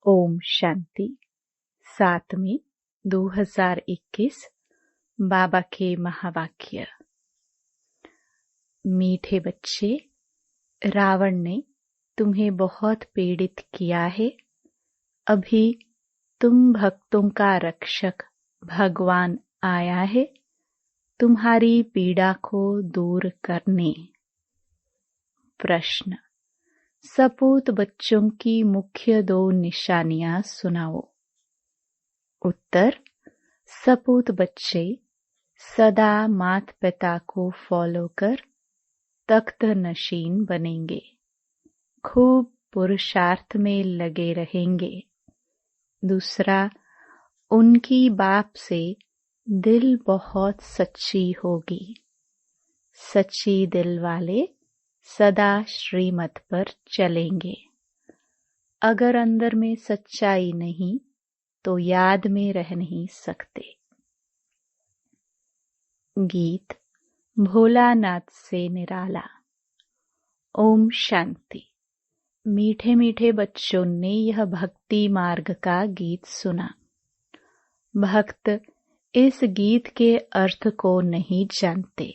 ओम शांति। 7 मई 2021 बाबा के महावाक्य। मीठे बच्चे, रावण ने तुम्हें बहुत पीड़ित किया है। अभी तुम भक्तों का रक्षक भगवान आया है तुम्हारी पीड़ा को दूर करने। प्रश्न, सपूत बच्चों की मुख्य 2 निशानियां सुनाओ। उत्तर, सपूत बच्चे सदा माता पिता को फॉलो कर तख्त नशीन बनेंगे, खूब पुरुषार्थ में लगे रहेंगे। दूसरा, उनकी बाप से दिल बहुत सच्ची होगी। सच्ची दिल वाले सदा श्रीमत पर चलेंगे। अगर अंदर में सच्चाई नहीं तो याद में रह नहीं सकते। गीत भोलानाथ से निराला। ओम शांति। मीठे मीठे बच्चों ने यह भक्ति मार्ग का गीत सुना। भक्त इस गीत के अर्थ को नहीं जानते।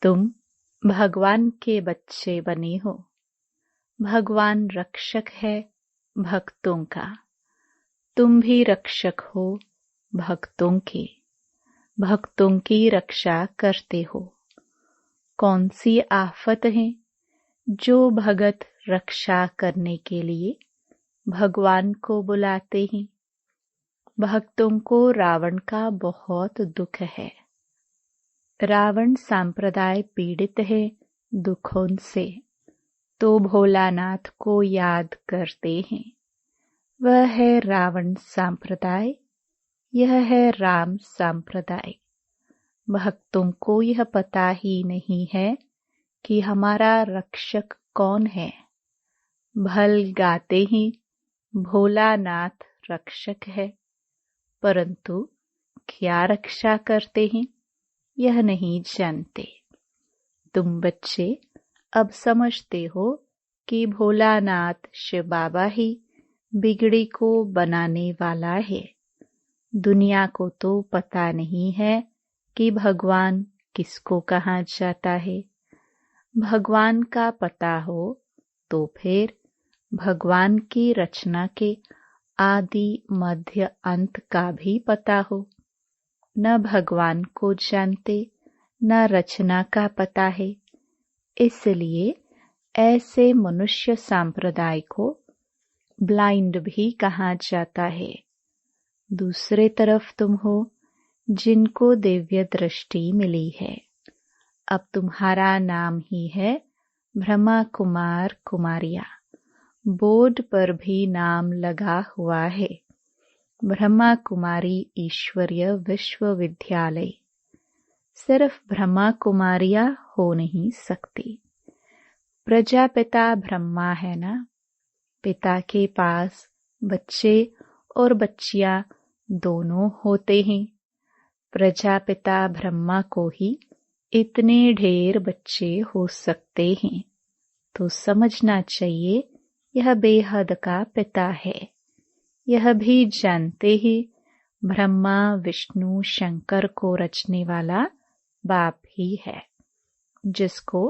तुम भगवान के बच्चे बने हो। भगवान रक्षक है भक्तों का। तुम भी रक्षक हो भक्तों के। भक्तों की रक्षा करते हो। कौन सी आफत है जो भगत रक्षा करने के लिए भगवान को बुलाते हैं। भक्तों को रावण का बहुत दुख है। रावण संप्रदाय पीड़ित है दुखों से, तो भोलानाथ को याद करते हैं। वह है रावण संप्रदाय, यह है राम संप्रदाय। भक्तों को यह पता ही नहीं है कि हमारा रक्षक कौन है। भल गाते ही भोलानाथ रक्षक है, परंतु क्या रक्षा करते हैं यह नहीं जानते। तुम बच्चे अब समझते हो कि भोलानाथ शिव बाबा ही बिगड़ी को बनाने वाला है। दुनिया को तो पता नहीं है कि भगवान किसको कहाँ जाता है। भगवान का पता हो तो फिर भगवान की रचना के आदि मध्य अंत का भी पता हो। न भगवान को जानते न रचना का पता है। इसलिए ऐसे मनुष्य संप्रदाय को ब्लाइंड भी कहा जाता है। दूसरे तरफ तुम हो जिनको दिव्य दृष्टि मिली है। अब तुम्हारा नाम ही है ब्रह्मा कुमार कुमारिया। बोर्ड पर भी नाम लगा हुआ है, ब्रह्मा कुमारी ईश्वरीय विश्वविद्यालय। सिर्फ ब्रह्मा कुमारियां हो नहीं सकती। प्रजापिता ब्रह्मा है ना। पिता के पास बच्चे और बच्चियां दोनों होते हैं। प्रजापिता ब्रह्मा को ही इतने ढेर बच्चे हो सकते हैं, तो समझना चाहिए यह बेहद का पिता है। यह भी जानते ही ब्रह्मा विष्णु शंकर को रचने वाला बाप ही है, जिसको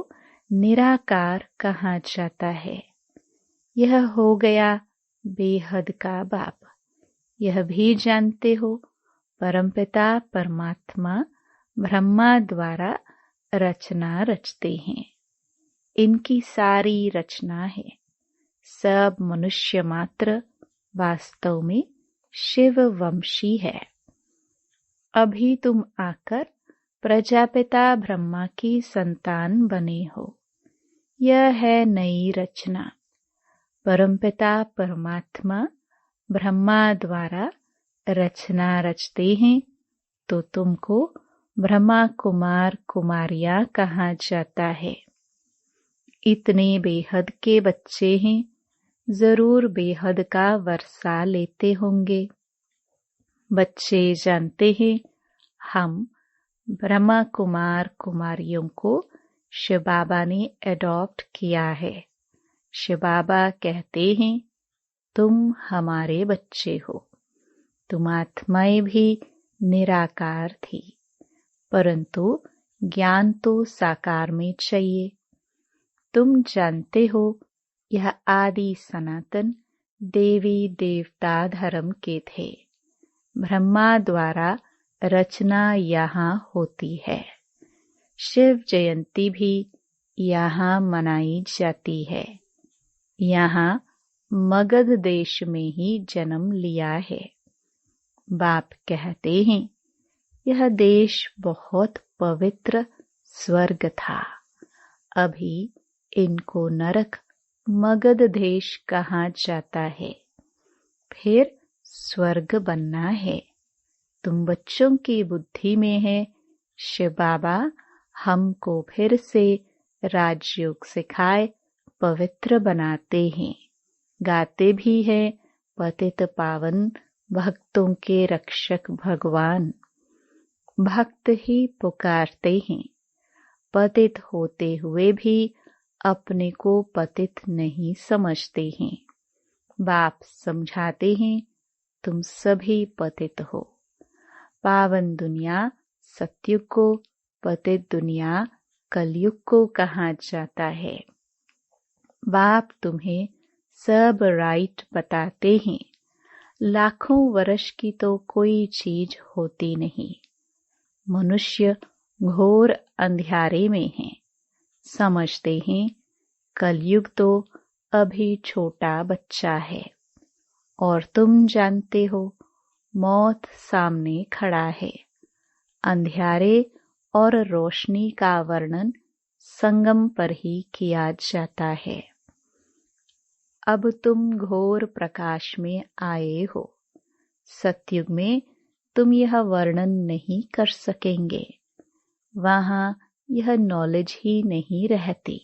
निराकार कहा जाता है। यह हो गया बेहद का बाप। यह भी जानते हो परमपिता परमात्मा ब्रह्मा द्वारा रचना रचते हैं। इनकी सारी रचना है। सब मनुष्य मात्र वास्तव में शिव वंशी है। अभी तुम आकर प्रजापिता ब्रह्मा की संतान बने हो। यह है नई रचना। परमपिता परमात्मा ब्रह्मा द्वारा रचना रचते हैं, तो तुमको ब्रह्मा कुमार कुमारियां कहा जाता है। इतने बेहद के बच्चे हैं, जरूर बेहद का वर्षा लेते होंगे। बच्चे जानते हैं हम ब्रह्मा कुमार कुमारियों को शिव बाबा ने एडॉप्ट किया है। शिव बाबा कहते हैं तुम हमारे बच्चे हो। तुम आत्माएं भी निराकार थी, परंतु ज्ञान तो साकार में चाहिए। तुम जानते हो यह आदि सनातन देवी देवता धर्म के थे। ब्रह्मा द्वारा रचना यहाँ होती है। शिव जयंती भी यहाँ मनाई जाती है। यहाँ मगध देश में ही जन्म लिया है। बाप कहते हैं यह देश बहुत पवित्र स्वर्ग था। अभी इनको नरक मगध देश कहा जाता है। फिर स्वर्ग बनना है। तुम बच्चों की बुद्धि में है शिव बाबा हमको फिर से राजयोग सिखाए पवित्र बनाते हैं। गाते भी हैं पतित पावन भक्तों के रक्षक भगवान। भक्त ही पुकारते हैं। पतित होते हुए भी अपने को पतित नहीं समझते हैं। बाप समझाते हैं तुम सभी पतित हो। पावन दुनिया सतयुग को, पतित दुनिया कलयुग को कहा जाता है। बाप तुम्हें सब राइट बताते हैं। लाखों वर्ष की तो कोई चीज होती नहीं। मनुष्य घोर अंधियारे में है। समझते हैं कलयुग तो अभी छोटा बच्चा है, और तुम जानते हो मौत सामने खड़ा है। अंधियारे और रोशनी का वर्णन संगम पर ही किया जाता है। अब तुम घोर प्रकाश में आए हो। सतयुग में तुम यह वर्णन नहीं कर सकेंगे। वहां यह नॉलेज ही नहीं रहती।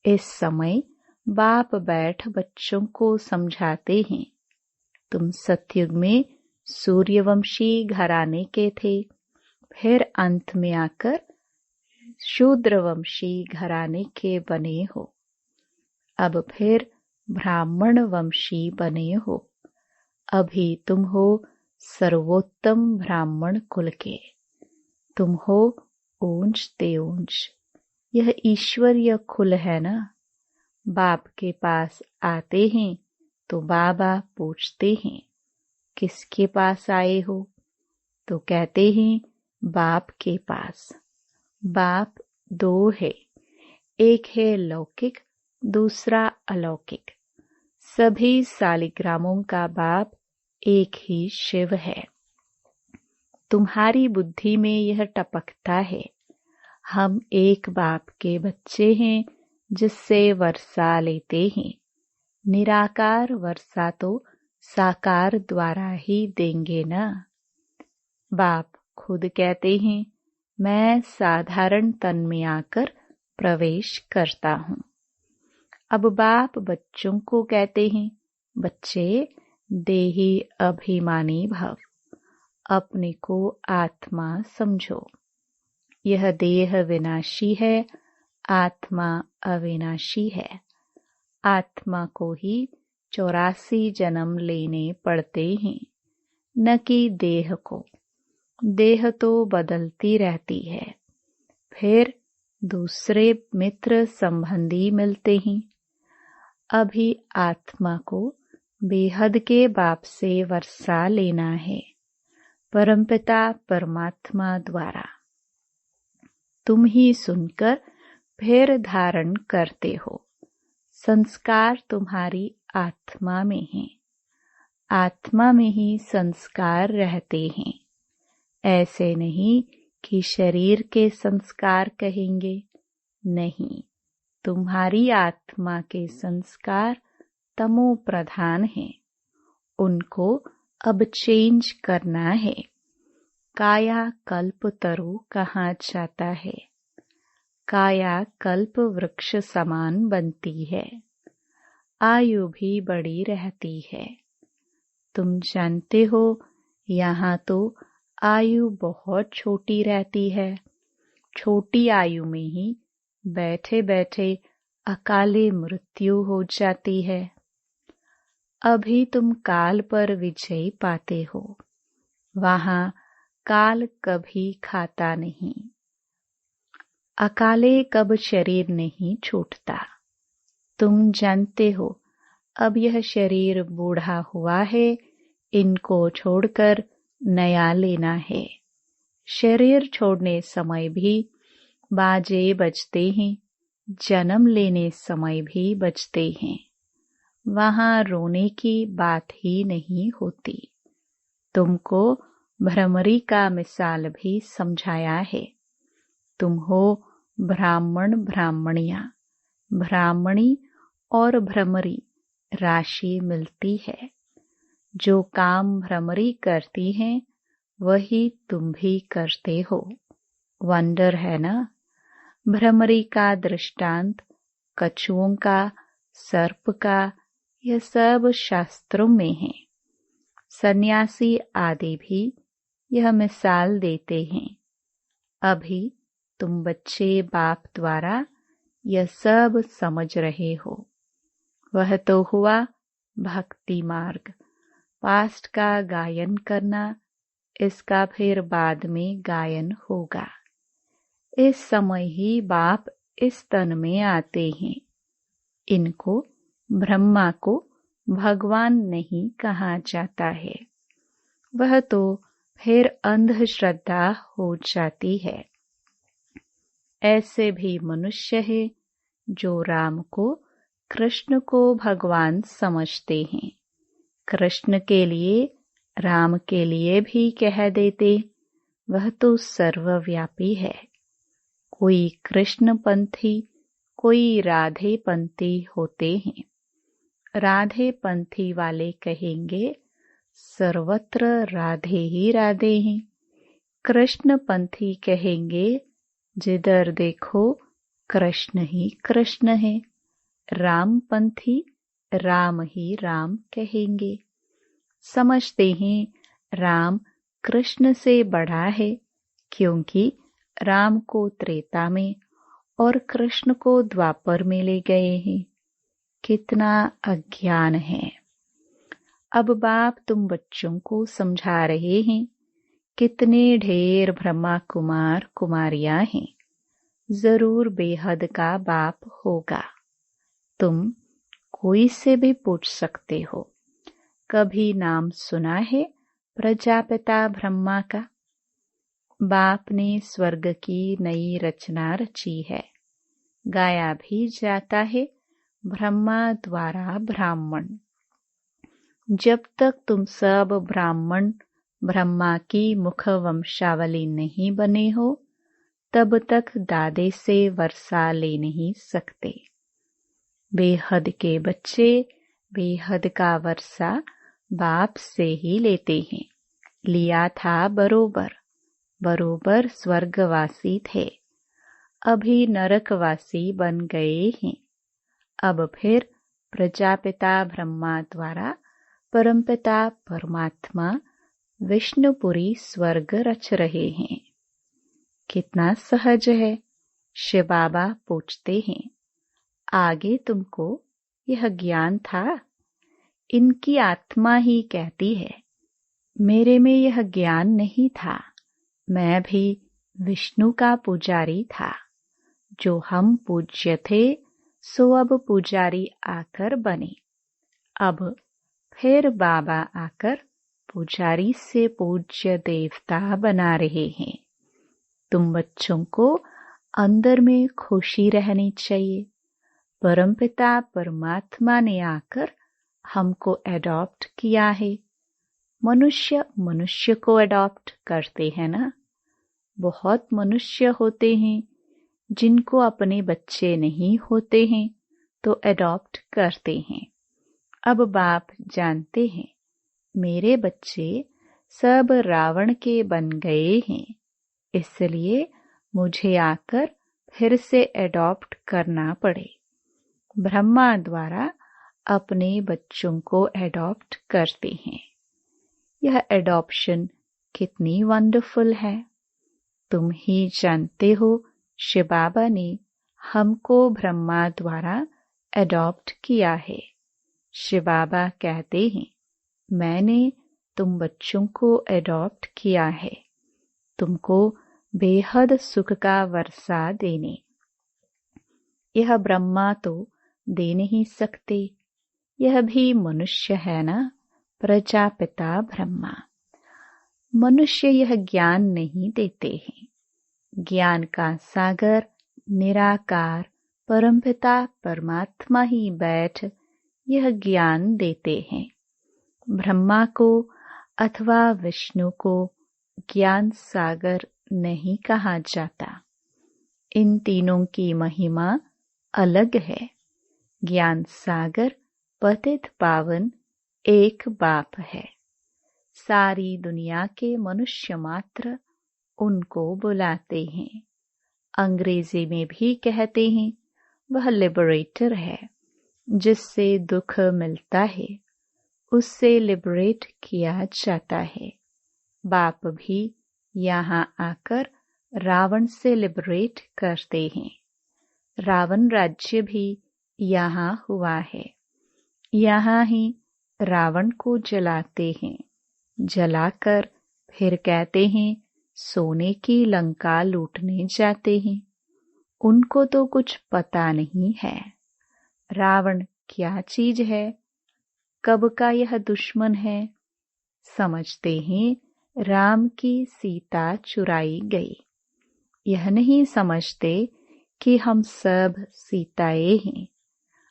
इस समय बाप बैठ बच्चों को समझाते हैं तुम सतयुग में सूर्यवंशी घराने के थे, फिर अंत में आकर शूद्रवंशी घराने के बने हो। अब फिर ब्राह्मण वंशी बने हो। अभी तुम हो सर्वोत्तम ब्राह्मण कुल के। तुम हो ऊंच ते ऊंच। यह ईश्वरीय कुल है ना। बाप के पास आते हैं तो बाबा पूछते हैं किसके पास आए हो, तो कहते हैं बाप के पास। बाप दो है, एक है लौकिक, दूसरा अलौकिक। सभी सालिग्रामों का बाप एक ही शिव है। तुम्हारी बुद्धि में यह टपकता है हम एक बाप के बच्चे हैं जिससे वर्षा लेते हैं। निराकार वर्षा तो साकार द्वारा ही देंगे ना। बाप खुद कहते हैं मैं साधारण तन में आकर प्रवेश करता हूँ। अब बाप बच्चों को कहते हैं बच्चे देही अभिमानी भव, अपने को आत्मा समझो। यह देह विनाशी है, आत्मा अविनाशी है। आत्मा को ही 84 जन्म लेने पड़ते हैं, न कि देह को। देह तो बदलती रहती है। फिर दूसरे मित्र संबंधी मिलते हैं। अभी आत्मा को बेहद के बाप से वर्षा लेना है, परमपिता परमात्मा द्वारा। तुम ही सुनकर फिर धारण करते हो। संस्कार तुम्हारी आत्मा में है। आत्मा में ही संस्कार रहते हैं। ऐसे नहीं कि शरीर के संस्कार कहेंगे, नहीं, तुम्हारी आत्मा के संस्कार तमो प्रधान हैं। उनको अब चेंज करना है। काया कल्प तरु कहा जाता है। काया कल्प वृक्ष समान बनती है। आयु भी बड़ी रहती है। तुम जानते हो यहाँ तो आयु बहुत छोटी रहती है। छोटी आयु में ही बैठे बैठे अकाले मृत्यु हो जाती है। अभी तुम काल पर विजय पाते हो। वहां काल कभी खाता नहीं। अकाले कब शरीर नहीं छूटता। तुम जानते हो अब यह शरीर बूढ़ा हुआ है, इनको छोड़कर नया लेना है। शरीर छोड़ने समय भी बाजे बजते हैं, जन्म लेने समय भी बजते हैं। वहां रोने की बात ही नहीं होती। तुमको भ्रमरी का मिसाल भी समझाया है। तुम हो ब्राह्मण ब्राह्मणियां। ब्राह्मणी और भ्रमरी राशि मिलती है। जो काम भ्रमरी करती है वही तुम भी करते हो। वंडर है ना। भ्रमरी का दृष्टांत कछुओं का, सर्प का, यह सब शास्त्रों में है। सन्यासी आदि भी यह मिसाल देते हैं। अभी तुम बच्चे बाप द्वारा यह सब समझ रहे हो। वह तो हुआ भक्ति मार्ग। पास्ट का गायन करना, इसका फिर बाद में गायन होगा। इस समय ही बाप इस तन में आते हैं। इनको ब्रह्मा को भगवान नहीं कहा जाता है। वह तो फिर अंधश्रद्धा हो जाती है। ऐसे भी मनुष्य है जो राम को, कृष्ण को भगवान समझते हैं। कृष्ण के लिए, राम के लिए भी कह देते, वह तो सर्वव्यापी है। कोई कृष्ण पंथी, कोई राधे पंथी होते हैं। राधे पंथी वाले कहेंगे सर्वत्र राधे ही राधे हैं। कृष्ण पंथी कहेंगे जिधर देखो कृष्ण ही कृष्ण है। राम पंथी राम ही राम कहेंगे। समझते हैं राम कृष्ण से बड़ा है, क्योंकि राम को त्रेता में और कृष्ण को द्वापर में ले गए हैं। कितना अज्ञान है। अब बाप तुम बच्चों को समझा रहे हैं। कितने ढेर ब्रह्मा कुमार कुमारियां हैं। जरूर बेहद का बाप होगा। तुम कोई से भी पूछ सकते हो, कभी नाम सुना है प्रजापिता ब्रह्मा का? बाप ने स्वर्ग की नई रचना रची है। गाया भी जाता है ब्रह्मा द्वारा ब्राह्मण। जब तक तुम सब ब्राह्मण ब्रह्मा की मुख वंशावली नहीं बने हो, तब तक दादे से वर्षा ले नहीं सकते। बेहद के बच्चे बेहद का वर्षा बाप से ही लेते हैं। लिया था बरोबर, बरोबर स्वर्गवासी थे, अभी नरकवासी बन गए हैं। अब फिर प्रजापिता ब्रह्मा द्वारा परमपिता परमात्मा विष्णुपुरी स्वर्ग रच रहे हैं। कितना सहज है। शिव बाबा पूछते हैं, आगे तुमको यह ज्ञान था? इनकी आत्मा ही कहती है, मेरे में यह ज्ञान नहीं था। मैं भी विष्णु का पुजारी था। जो हम पूज्य थे सो अब पुजारी आकर बने। अब फिर बाबा आकर पुजारी से पूज्य देवता बना रहे हैं। तुम बच्चों को अंदर में खुशी रहनी चाहिए। परमपिता परमात्मा ने आकर हमको एडॉप्ट किया है। मनुष्य मनुष्य को अडॉप्ट करते हैं ना। बहुत मनुष्य होते हैं जिनको अपने बच्चे नहीं होते हैं तो अडॉप्ट करते हैं। अब बाप जानते हैं मेरे बच्चे सब रावण के बन गए हैं, इसलिए मुझे आकर फिर से अडॉप्ट करना पड़े। ब्रह्मा द्वारा अपने बच्चों को अडॉप्ट करते हैं। यह एडॉप्शन कितनी वंडरफुल है। तुम ही जानते हो शिव बाबा ने हमको ब्रह्मा द्वारा अडॉप्ट किया है। शिव बाबा कहते हैं, मैंने तुम बच्चों को एडॉप्ट किया है, तुमको बेहद सुख का वर्षा देने। यह ब्रह्मा तो दे नहीं सकते, यह भी मनुष्य है ना, प्रजापिता ब्रह्मा। मनुष्य यह ज्ञान नहीं देते हैं। ज्ञान का सागर निराकार परमपिता परमात्मा ही बैठ यह ज्ञान देते हैं। ब्रह्मा को अथवा विष्णु को ज्ञान सागर नहीं कहा जाता। इन तीनों की महिमा अलग है। ज्ञान सागर पतित पावन एक बाप है। सारी दुनिया के मनुष्य मात्र उनको बुलाते हैं। अंग्रेजी में भी कहते हैं वह लिबरेटर है। जिससे दुख मिलता है उससे लिबरेट किया जाता है। बाप भी यहाँ आकर रावण से लिबरेट करते हैं। रावण राज्य भी यहाँ हुआ है। यहाँ ही रावण को जलाते हैं। जलाकर फिर कहते हैं सोने की लंका लूटने जाते हैं। उनको तो कुछ पता नहीं है रावण क्या चीज है, कब का यह दुश्मन है। समझते हैं राम की सीता चुराई गई। यह नहीं समझते कि हम सब सीताएं हैं।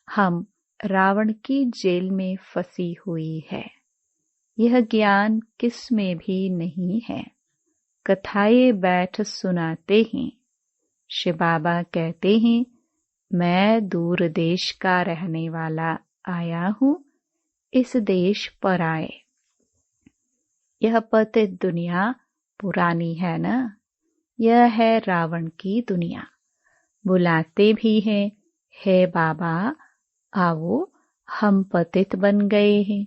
हम रावण की जेल में फंसी हुई है। यह ज्ञान किस में भी नहीं है। कथाएं बैठ सुनाते हैं। शिव बाबा कहते हैं मैं दूर देश का रहने वाला आया हूँ, इस देश पर आए। यह पतित दुनिया पुरानी है ना, यह है रावण की दुनिया। बुलाते भी हैं, हे बाबा आओ हम पतित बन गए हैं।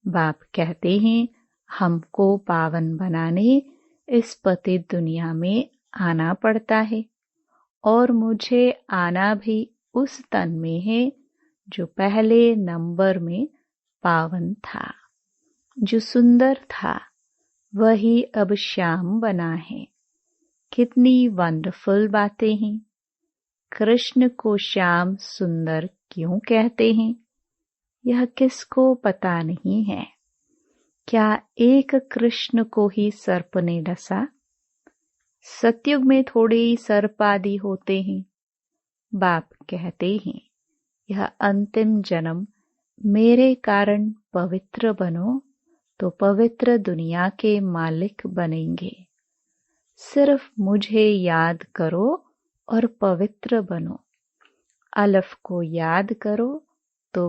बाप कहते हैं हमको पावन बनाने इस पतित दुनिया में आना पड़ता है और मुझे आना भी उस तन में है जो पहले नंबर में पावन था, जो सुंदर था, वही अब श्याम बना है। कितनी वंडरफुल बातें हैं। कृष्ण को श्याम सुंदर क्यों कहते हैं, यह किसको पता नहीं है। क्या एक कृष्ण को ही सर्प ने डसा? सतयुग में थोड़े ही सर्प आदि होते हैं। बाप कहते हैं यह अंतिम जन्म मेरे कारण पवित्र बनो तो पवित्र दुनिया के मालिक बनेंगे। सिर्फ मुझे याद करो और पवित्र बनो। अलफ को याद करो तो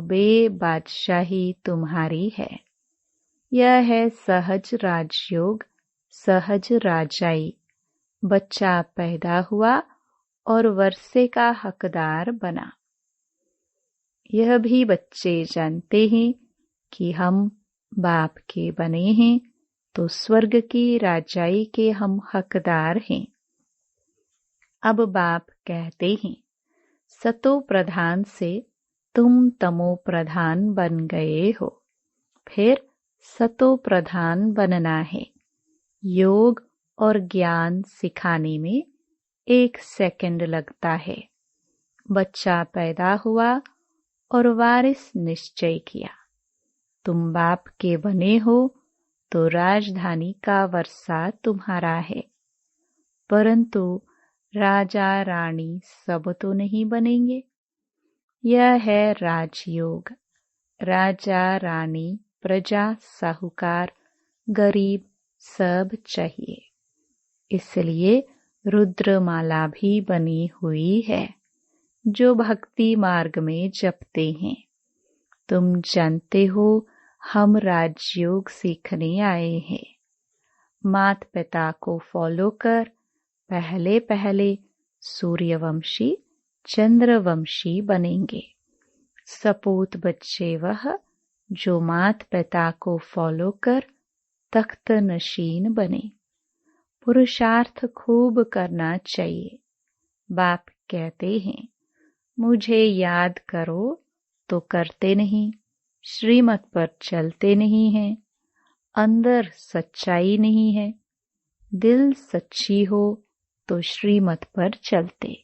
बादशाही तुम्हारी है। यह है सहज राजयोग, सहज राजाई। बच्चा पैदा हुआ और वर्षे का हकदार बना। यह भी बच्चे जानते हैं कि हम बाप के बने हैं तो स्वर्ग की राजाई के हम हकदार हैं। अब बाप कहते हैं सतो प्रधान से तुम तमो प्रधान बन गए हो, फिर सतो प्रधान बनना है। योग और ज्ञान सिखाने में 1 सेकंड लगता है। बच्चा पैदा हुआ और वारिस निश्चय किया तुम बाप के बने हो तो राजधानी का वर्षा तुम्हारा है। परंतु राजा रानी सब तो नहीं बनेंगे। यह है राजयोग। राजा रानी प्रजा साहूकार गरीब सब चाहिए। इसलिए रुद्रमाला भी बनी हुई है जो भक्ति मार्ग में जपते हैं। तुम जानते हो हम राजयोग सीखने आए हैं। मात पिता को फॉलो कर पहले पहले सूर्यवंशी चंद्रवंशी बनेंगे। सपूत बच्चे वह जो मात पिता को फॉलो कर तख्त नशीन बने। पुरुषार्थ खूब करना चाहिए। बाप कहते हैं मुझे याद करो तो करते नहीं, श्रीमत पर चलते नहीं हैं, अंदर सच्चाई नहीं है। दिल सच्ची हो तो श्रीमत पर चलते,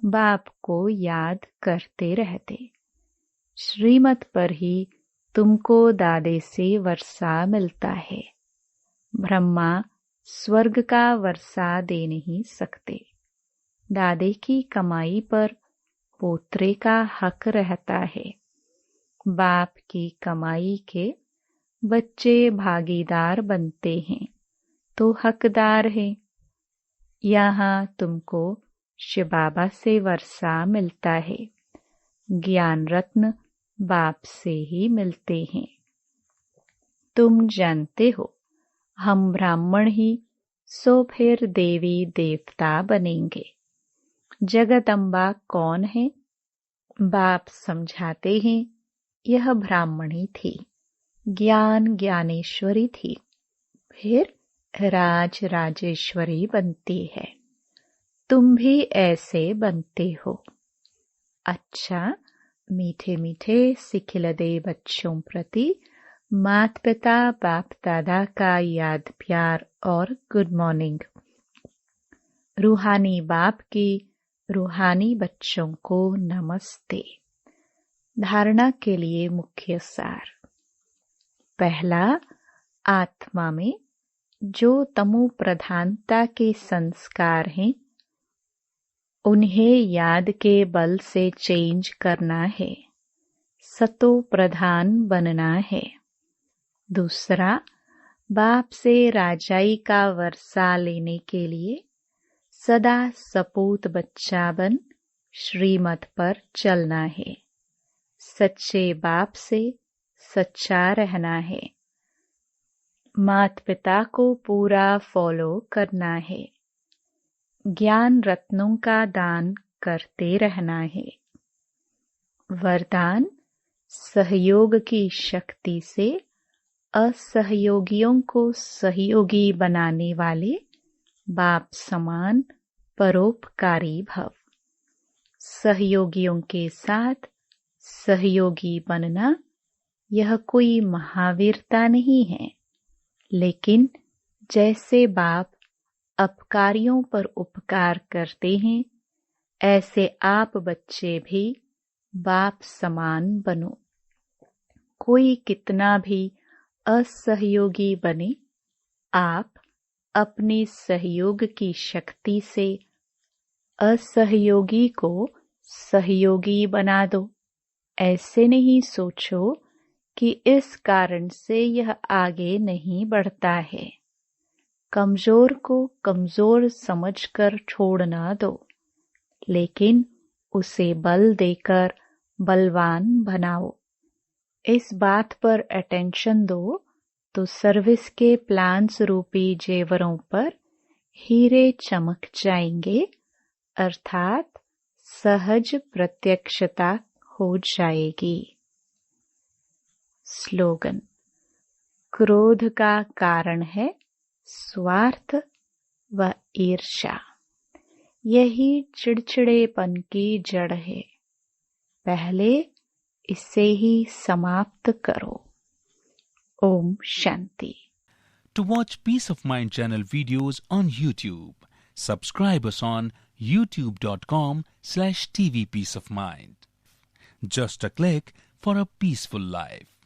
बाप को याद करते रहते। श्रीमत पर ही तुमको दादे से वर्षा मिलता है। ब्रह्मा स्वर्ग का वर्षा दे नहीं सकते। दादे की कमाई पर पोत्रे का हक रहता है। बाप की कमाई के बच्चे भागीदार बनते हैं तो हकदार हैं। यहाँ तुमको शिव बाबा से वर्षा मिलता है। ज्ञान रत्न बाप से ही मिलते हैं। तुम जानते हो हम ब्राह्मण ही, सो फिर देवी देवता बनेंगे। जगदम्बा कौन है? बाप समझाते हैं, यह ब्राह्मणी थी, ज्ञान ज्ञानेश्वरी थी, फिर राज राजेश्वरी बनती है। तुम भी ऐसे बनते हो। अच्छा, मीठे मीठे सिखिलदे बच्चों प्रति माता पिता बाप दादा का याद प्यार और गुड मॉर्निंग। रूहानी बाप की रूहानी बच्चों को नमस्ते। धारणा के लिए मुख्य सार। पहला, आत्मा में जो तमो प्रधानता के संस्कार हैं उन्हें याद के बल से चेंज करना है, सतो प्रधान बनना है। दूसरा, बाप से राजाई का वर्षा लेने के लिए सदा सपूत बच्चा बन श्रीमत पर चलना है। सच्चे बाप से सच्चा रहना है। माता पिता को पूरा फॉलो करना है। ज्ञान रत्नों का दान करते रहना है। वरदान, सहयोग की शक्ति से असहयोगियों को सहयोगी बनाने वाले बाप समान परोपकारी भव। सहयोगियों के साथ सहयोगी बनना यह कोई महावीरता नहीं है, लेकिन जैसे बाप अपकारियों पर उपकार करते हैं, ऐसे आप बच्चे भी बाप समान बनो। कोई कितना भी असहयोगी बने, आप अपने सहयोग की शक्ति से असहयोगी को सहयोगी बना दो। ऐसे नहीं सोचो कि इस कारण से यह आगे नहीं बढ़ता है। कमजोर को कमजोर समझकर छोड़ न दो, लेकिन उसे बल देकर बलवान बनाओ। इस बात पर अटेंशन दो तो सर्विस के प्लान्स रूपी जेवरों पर हीरे चमक जाएंगे, अर्थात सहज प्रत्यक्षता हो जाएगी। स्लोगन। क्रोध का कारण है स्वार्थ व ईर्ष्या। यही चिड़चिड़ेपन की जड़ है। पहले इसे ही समाप्त करो। Om Shanti. To watch Peace of Mind channel videos on YouTube, subscribe us on youtube.com/tvpeaceofmind. Just a click for a peaceful life.